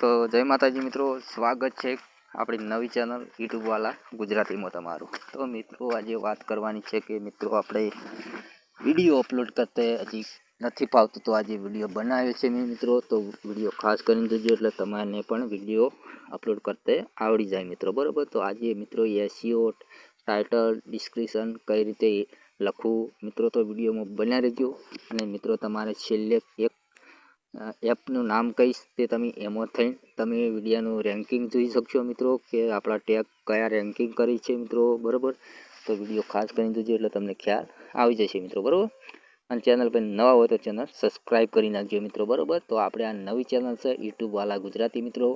તો જય માતાજી મિત્રો, સ્વાગત છે આપણી નવી ચેનલ યુટ્યુબ વાલા ગુજરાતીમાં તમારું. તો મિત્રો આજે વાત કરવાની છે કે મિત્રો આપણે વિડીયો અપલોડ કરતા હજી નથી ફાવતું, તો આજે વિડીયો બનાવ્યો છે મેં મિત્રો. તો વિડીયો ખાસ કરીને જોજો એટલે તમારે પણ વિડીયો અપલોડ કરતા આવડી જાય મિત્રો, બરાબર. તો આજે મિત્રો એસઈઓ, ટાઇટલ, ડિસ્ક્રિપ્શન કઈ રીતે લખવું મિત્રો, તો વિડીયોમાં બન્યા રહેજો. અને મિત્રો તમારે છેલ્લે એક એપનું નામ કહીશ, તે તમે એમાં થઈને તમે વિડીયોનું રેન્કિંગ જોઈ શકશો મિત્રો, કે આપણા ટેગ કયા રેન્કિંગ કરી છે મિત્રો, બરાબર. તો વિડીયો ખાસ કરીને જોજો એટલે તમને ખ્યાલ આવી જશે મિત્રો, બરાબર. અને ચેનલ પર નવા હોય તો ચેનલ સબસ્ક્રાઈબ કરી નાખજો મિત્રો, બરાબર. તો આપણે આ નવી ચેનલ છે યુટ્યુબ વાલા ગુજરાતી મિત્રો,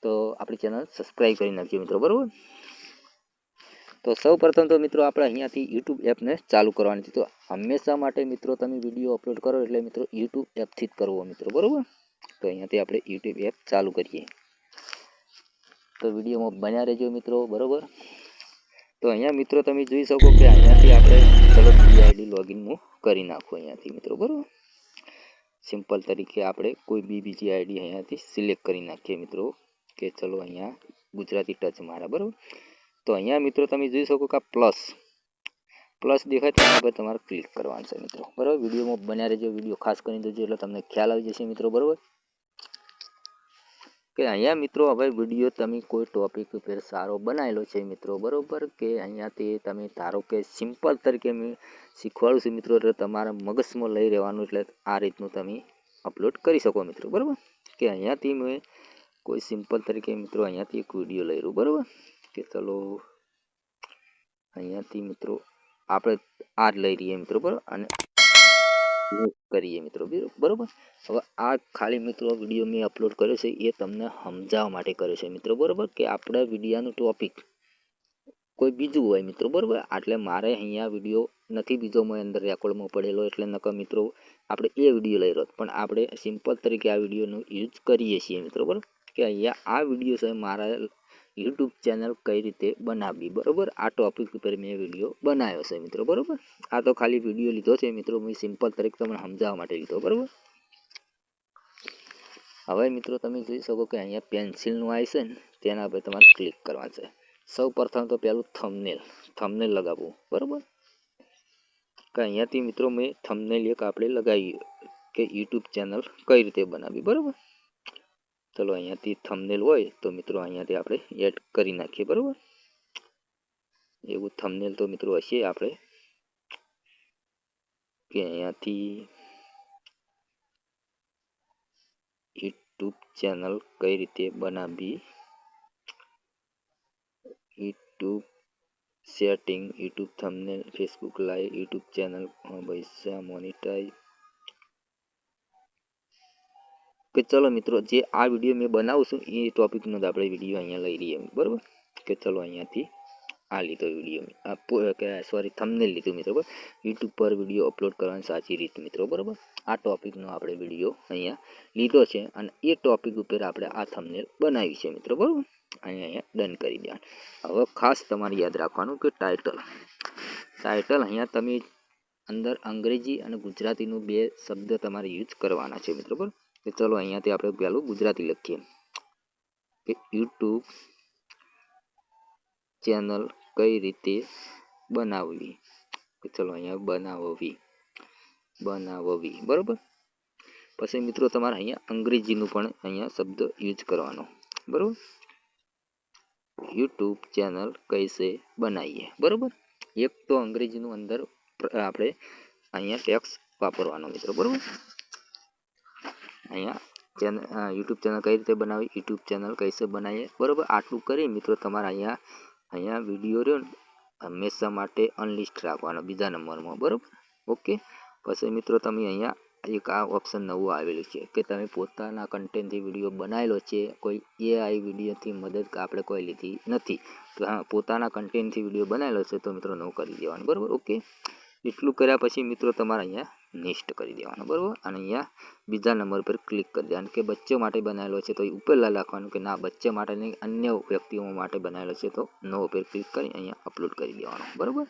તો આપણી ચેનલ સબસ્ક્રાઈબ કરી નાખજો મિત્રો, બરાબર. તો સૌ પ્રથમ તો મિત્રો આપણે અહીંયાથી યુટ્યુબ એપને ચાલુ કરવાની છે. તો હંમેશા માટે મિત્રો તમે વિડીયો અપલોડ કરો એટલે મિત્રો યુટ્યુબ એપથી જ કરવો મિત્રો, બરાબર. તો અહીંયાથી આપણે યુટ્યુબ એપ ચાલુ કરીએ. તો વિડીયોમાં બન્યા રહેજો મિત્રો, બરાબર. તો અહીંયા મિત્રો તમે જોઈ શકો કે અહીંયાથી આપણે ચલો બીજી આઈડી લોગિન હું કરી નાખું અહીંયાથી મિત્રો, બરાબર. સિમ્પલ તરીકે આપણે કોઈ બીજી આઈડી અહીંયાથી સિલેક્ટ કરી નાખીએ મિત્રો, કે ચલો અહીંયા ગુજરાતી ટચ મારા, બરાબર. તો અહીંયા મિત્રો તમે જોઈ શકો કે પ્લસ દેખાય તો એના પર તમારે ક્લિક કરવાનું છે મિત્રો, બરાબર. વિડીયોમાં બન્યા રહેજો, વિડીયો ખાસ કરીને જોજો એટલે તમને ખ્યાલ આવી જશે મિત્રો, બરાબર. કે અહીંયા મિત્રો હવે વિડીયો તમે કોઈ ટોપિક ઉપર સારો બનાવેલો છે મિત્રો, બરાબર. કે અહીંયાથી તમે ધારો કે સિમ્પલ તરીકે મેં શીખવાડું છું મિત્રો, એટલે તમારા મગજમાં લઈ રહેવાનું, એટલે આ રીતનું તમે અપલોડ કરી શકો મિત્રો, બરાબર. કે અહીંયાથી મેં કોઈ સિમ્પલ તરીકે મિત્રો અહીંયાથી એક વિડીયો લઈ રહ્યું, બરાબર. કે ચલો અહીંયાથી મિત્રો આપણે આ જ લઈ રહીએ મિત્રો, બરાબર. અને કરીએ મિત્રો, બરાબર. હવે આ ખાલી મિત્રો વિડીયો મેં અપલોડ કર્યો છે એ તમને સમજાવવા માટે કર્યો છે મિત્રો, બરાબર. કે આપણા વિડીયોનું ટોપિક કોઈ બીજું હોય મિત્રો, બરાબર. એટલે મારે અહીંયા વિડીયો નથી બીજો મેં અંદર રેકોર્ડમાં પડેલો, એટલે નકર મિત્રો આપણે એ વિડીયો લઈ રહ્યો, પણ આપણે સિમ્પલ તરીકે આ વિડીયોનો યુઝ કરીએ છીએ મિત્રો, બરાબર. કે અહીંયા આ વિડીયો છે મારા યુટ્યુબ ચેનલ કઈ રીતે બનાવવી, બરાબર. આ ટોપિક ઉપર મેં વિડીયો બનાવ્યો છે મિત્રો, બરાબર. આ તો ખાલી વિડીયો લીધો છે મિત્રો, મેં સિમ્પલ તરીકે તમને સમજાવવા માટે લીધો, બરાબર. હવે મિત્રો તમે જોઈ શકો કે અહીંયા પેન્સિલનું આવે છે ને, તેના પર તમારે ક્લિક કરવાનું છે. સૌ પ્રથમ તો પેલું થંબનેલ લગાવવું, બરાબર. કે અહીંયાથી મિત્રો મેં થંબનેલ એક આપણે લગાવી કે યુટ્યુબ ચેનલ કઈ રીતે બનાવવી, બરાબર. ચલો અહીંયાથી થંબનેલ હોય તો મિત્રો અહીંયાથી આપણે એડ કરી નાખીએ, બરાબર. એવું થંબનેલ તો મિત્રો હશે આપણે, કે અહીંયાથી યુટ્યુબ ચેનલ કઈ રીતે બનાવવી, YouTube setting, YouTube thumbnail, Facebook live, YouTube channel પૈસા મોનિટાઈઝ. કે ચલો મિત્રો જે આ વિડીયો મેં બનાવું છું એ ટોપિકનો જ આપણે વિડીયો અહીંયા લઈ લઈએ, બરાબર. કે ચલો અહીંયાથી આ લીધો વિડીયો, કે સોરી થંબનેલ લીધું મિત્રો, બરાબર. યુટ્યુબ પર વિડીયો અપલોડ કરવાની સાચી રીત મિત્રો, બરાબર. આ ટોપિકનો આપણે વિડીયો અહીંયા લીધો છે અને એ ટોપિક ઉપર આપણે આ થંબનેલ બનાવી છે મિત્રો, બરાબર. અહીંયા ડન કરી દેવાનું. હવે ખાસ તમારે યાદ રાખવાનું કે ટાઇટલ અહીંયા તમે અંદર અંગ્રેજી અને ગુજરાતીનું બે શબ્દ તમારે યુઝ કરવાના છે મિત્રો, બરાબર. કે ચલો અહીંયાથી આપણે પહેલું ગુજરાતી લખીએ કે યુટ્યુબ ચેનલ કઈ રીતે બનાવવી, કે ચલો અહીંયા બનાવવી, બરાબર. પછી મિત્રો તમારે અહીંયા અંગ્રેજીનું પણ અહીંયા શબ્દ યુઝ કરવાનો, બરાબર. યુટ્યુબ ચેનલ કૈસે બનાવીએ, બરાબર. એક તો અંગ્રેજીનું અંદર આપણે અહીંયા ટેક્સ્ટ વાપરવાનો મિત્રો, બરાબર. અહીંયા યુટ્યુબ ચેનલ કઈ રીતે બનાવી, યુટ્યુબ ચેનલ કૈસે બનાવીએ, બરાબર. આટલું કરી મિત્રો તમારે અહીંયા વિડીયો રહ્યો ને હંમેશા માટે અનલિસ્ટ રાખવાનો બીજા નંબરમાં, બરાબર. ઓકે. પછી મિત્રો તમે અહીંયા એક આ ઓપ્શન નવું આવેલું છે કે તમે પોતાના કન્ટેન્ટથી વિડીયો બનાવેલો છે, કોઈ એઆઈ વિડીયોથી મદદ આપણે કોઈ લીધી નથી, તો હા પોતાના કન્ટેન્ટથી વિડીયો બનાવેલો છે તો મિત્રો નવું કરી દેવાનું, બરાબર. ઓકે. એટલું કર્યા પછી મિત્રો તમારે અહીંયા નેક્સ્ટ કરી દેવાનું, બરાબર. અને અહીંયા બીજા નંબર પર ક્લિક કરી દેવાનું કે બચ્ચો માટે બનાવેલો છે તો એ ઉપર લખવાનું કે ના બચ્ચા માટે નહીં, અન્ય વ્યક્તિઓ માટે બનાવેલો છે તો નો ઉપર ક્લિક કરી અહીંયા અપલોડ કરી દેવાનું, બરાબર.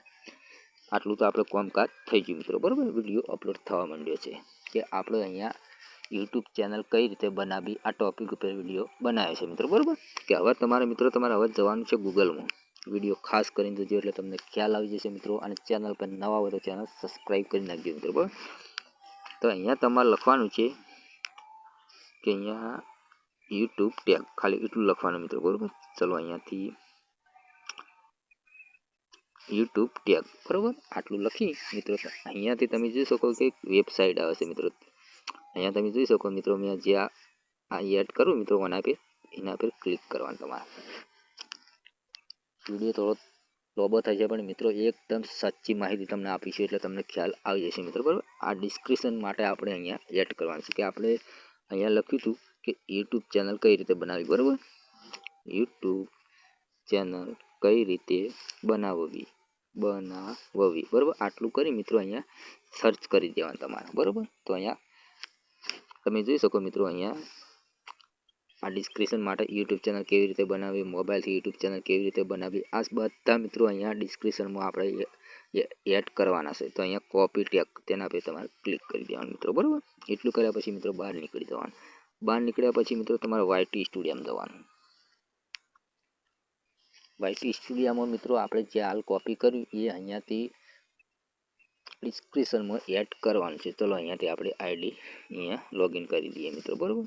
આટલું તો આપણે કામકાજ થઈ ગયું મિત્રો, બરાબર. વિડીયો અપલોડ થવા માંડ્યો છે કે આપણે અહીંયા યુટ્યુબ ચેનલ કઈ રીતે બનાવવી આ ટોપિક ઉપર વિડીયો બનાવ્યો છે મિત્રો, બરાબર. કે હવે તમારે મિત્રો તમારે હવે જવાનું છે ગૂગલમાં. વિડીયો ખાસ કરીને જોજો એટલે તમને ખ્યાલ આવી જશે મિત્રો. અને ચેનલ પર નવા હોય તો ચેનલ સબસ્ક્રાઈબ કરી નાખજો મિત્રો, બરાબર. તો અહીંયા તમારે લખવાનું છે કે અહીંયા યુટ્યુબ ટેગ, ખાલી એટલું લખવાનું મિત્રો, બરાબર. ચલો અહીંયાથી યુટ્યુબ ટેગ, બરાબર. આટલું લખી મિત્રો અહીંયાથી તમે જોઈ શકો કે વેબસાઇટ આવે છે મિત્રો. અહીંયા તમે જોઈ શકો મિત્રો, મેં જે આ એડ કરું મિત્રો એના પર ક્લિક કરવાનું. તમારે વિડીયો થોડો લોબો થાય છે પણ મિત્રો એકદમ સાચી માહિતી તમને આપીશું એટલે તમને ખ્યાલ આવી જશે મિત્રો, બરાબર. આ ડિસ્ક્રિપ્શન માટે આપણે અહીંયા એડ કરવાનું છે કે આપણે અહીંયા લખ્યું હતું કે યુટ્યુબ ચેનલ કઈ રીતે બનાવવી, બરાબર. યુટ્યુબ ચેનલ કઈ રીતે બનાવવી, બરાબર. આટલું કરી મિત્રો અહીંયા સર્ચ કરી દેવાનું તમારે, બરાબર. તો અહીંયા તમે જોઈ શકો મિત્રો, અહીંયા આ ડિસ્ક્રિપ્શન માટે યુટ્યુબ ચેનલ કેવી રીતે બનાવવી, મોબાઈલથી યુટ્યુબ ચેનલ કેવી રીતે બનાવવી, આ બધા મિત્રો અહીંયા ડિસ્ક્રિપ્શનમાં આપણે એડ કરવાના છે. તો અહીંયા કોપી ટેગ તેના પર તમારે ક્લિક કરી દેવાનું મિત્રો, બરાબર. એટલું કર્યા પછી મિત્રો બહાર નીકળી જવાનું. બહાર નીકળ્યા પછી મિત્રો તમારે વાયટી સ્ટુડિયોમાં જવાનું. વાયટી સ્ટુડિયોમાં મિત્રો આપણે જે હાલ કોપી કર્યું એ અહીંયાથી ડિસ્ક્રિપ્શનમાં એડ કરવાનું છે. ચલો અહીંયાથી આપણે આઈડી અહીંયા લોગિન કરી દઈએ મિત્રો, બરાબર.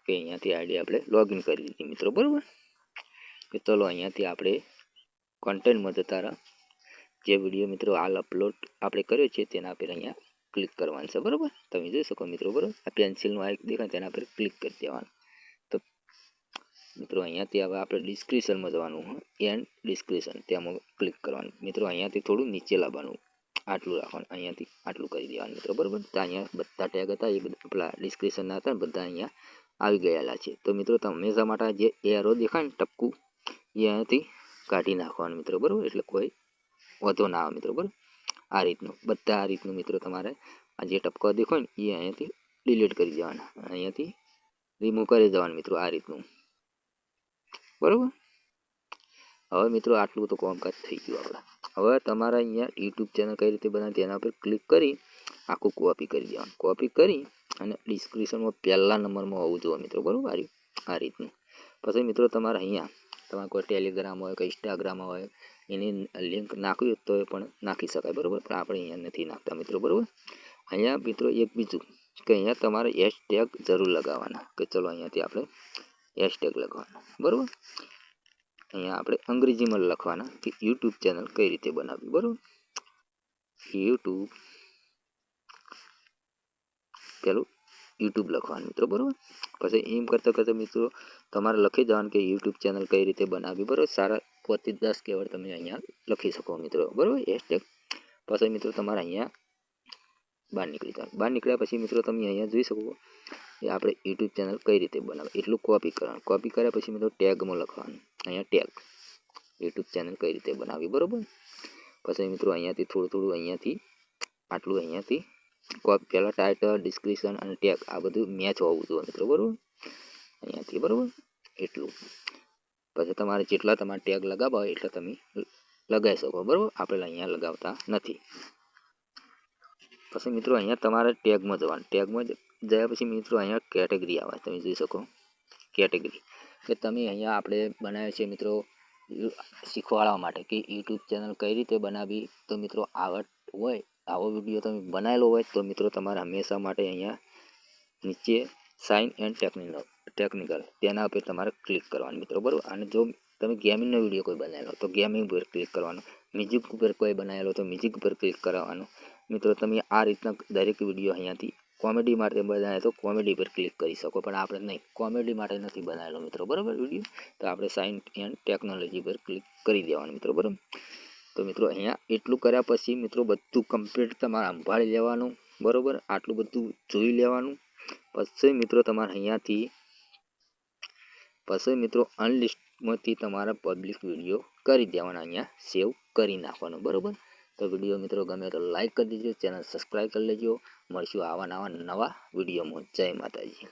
કે અહીંયાથી આઈડી આપણે લોગિન કરી દીધી મિત્રો, બરાબર. કે ચલો અહીંયાથી આપણે કન્ટેન્ટમાં જતા રહા. જે વિડીયો મિત્રો હાલ અપલોડ આપણે કર્યો છે તેના પર અહીંયા ક્લિક કરવાનું છે, બરાબર. તમે જોઈ શકો મિત્રો, બરાબર. આ પેન્સિલનું આ દેખાય તેના પર ક્લિક કરી દેવાનું. તો મિત્રો અહીંયાથી હવે આપણે ડિસ્ક્રિપ્શનમાં જવાનું, એન્ડ ડિસ્ક્રિપ્શન તેમાં ક્લિક કરવાનું મિત્રો. અહીંયાથી થોડું નીચે લાવવાનું, આટલું રાખવાનું, અહીંયાથી આટલું કરી દેવાનું મિત્રો, બરાબર. તો અહીંયા બધા ટેગ હતા એ બધા પેલા ડિસ્ક્રિપ્શનના હતા બધા અહીંયા આવી ગયેલા છે. તો મિત્રો તમે હંમેશા માટે જે એરો દેખાય ને ટપકું એ અહીંયાથી કાઢી નાખવાનું મિત્રો, બરાબર. એટલે કોઈ વધો ના આવે મિત્રો, બરાબર. આ રીતનું બધા આ રીતનું મિત્રો તમારે આ જે ટપકા દેખાય ને એ અહીંયાથી ડિલીટ કરી દેવાના, અહીંયાથી રિમૂવ કરી દેવાનું મિત્રો, આ રીતનું, બરાબર. હવે મિત્રો આટલું તો કામકાજ થઈ ગયું આપણે. હવે તમારે અહીંયા યુટ્યુબ ચેનલ કઈ રીતે બનાવી તેના પર ક્લિક કરી આખું કોપી કરી દેવાનું. કોપી કરી અને ડિસ્ક્રિપ્શનમાં પહેલા નંબરમાં હોવું જોઈએ મિત્રો, બરાબર. આ રીતનું. પછી મિત્રો તમારે અહીંયા તમારે કોઈ ટેલિગ્રામ હોય કે ઇન્સ્ટાગ્રામ હોય એની લિંક નાખવી તો એ પણ નાખી શકાય, બરાબર. પણ આપણે અહીંયા નથી નાખતા મિત્રો, બરાબર. અહીંયા મિત્રો એક બીજું કે અહીંયા તમારે હેશટેગ જરૂર લગાવવાના. કે ચલો અહીંયાથી આપણે હેશટેગ લગાવવાના, બરાબર. અહીંયા આપણે અંગ્રેજીમાં લખવાના કે યુટ્યુબ ચેનલ કઈ રીતે બનાવવી, બરાબર. યુટ્યુબ પેલું યુટ્યુબ લખવાનું મિત્રો, બરાબર. પછી એમ કરતા મિત્રો તમારે લખી દેવાનું કે યુટ્યુબ ચેનલ કઈ રીતે બનાવવી, બરાબર. સારા 5 થી 10 કહેવત તમે અહીંયા લખી શકો મિત્રો, બરાબર. હેશટેગ પછી મિત્રો તમારે અહીંયા બહાર નીકળી જવાનું. બહાર નીકળ્યા પછી મિત્રો તમે અહીંયા જોઈ શકો કે આપણે યુટ્યુબ ચેનલ કઈ રીતે બનાવે એટલું કોપી કરવાનું. કોપી કર્યા પછી મિત્રો ટેગમાં લખવાનું, અહીંયા ટેગ યુટ્યુબ ચેનલ કઈ રીતે બનાવવી, બરાબર. પછી મિત્રો અહીંયાથી થોડું અહીંયાથી આટલું અહીંયાથી પહેલાં ટાઇટલ, ડિસ્ક્રિપ્શન અને ટેગ આ બધું મેચ હોવું જોઈએ મિત્રો, બરાબર. અહીંયાથી બરાબર એટલું. પછી તમારે જેટલા તમારે ટેગ લગાવવા હોય એટલા તમે લગાવી શકો, બરાબર. આપણે અહીંયા લગાવતા નથી. પછી મિત્રો અહીંયા તમારે ટેગમાં જવાનું. ટેગમાં ગયા પછી મિત્રો અહીંયા કેટેગરી આવે, તમે જોઈ શકો કેટેગરી કે તમે અહીંયા આપણે બનાવ્યા છે મિત્રો શીખવાડવા માટે કે યુટ્યુબ ચેનલ કઈ રીતે બનાવવી. તો મિત્રો આવડ હોય આવો વિડીયો તમે બનાવેલો હોય તો મિત્રો તમારે હંમેશા માટે અહીંયા નીચે સાઇન એન્ડ ટેકનિકલ તેના ઉપર તમારે ક્લિક કરવાનું મિત્રો, બરાબર. અને જો તમે ગેમિંગનો વિડીયો કોઈ બનાવેલો તો ગેમિંગ ઉપર ક્લિક કરવાનું, મ્યુઝિક ઉપર કોઈ બનાવેલો તો મ્યુઝિક ઉપર ક્લિક કરવાનું મિત્રો. તમે આ રીતના દરેક વિડીયો અહીંયાથી કોમેડી માટે બનાવે તો કોમેડી પર ક્લિક કરી શકો, પણ આપણે નહીં, કોમેડી માટે નથી બનાવેલો મિત્રો, બરાબર વિડીયો. તો આપણે સાઇન એન્ડ ટેકનોલોજી પર ક્લિક કરી દેવાનું મિત્રો, બરાબર. તો મિત્રો અહીંયા એટલું કર્યા પછી મિત્રો બધું કમ્પ્લીટ તમારે સંભાળી લેવાનું, બરાબર. આટલું બધું જોઈ લેવાનું. પછી મિત્રો તમારે અહીંયાથી અનલિસ્ટમાંથી તમારા પબ્લિક વિડીયો કરી દેવાના, અહીંયા સેવ કરી નાખવાનું, બરાબર. તો વિડીયો મિત્રો ગમે તો લાઈક કરી દેજો, ચેનલ સબસ્ક્રાઈબ કરી લેજો. મળશું આવા નવા વિડીયોમાં. જય માતાજી.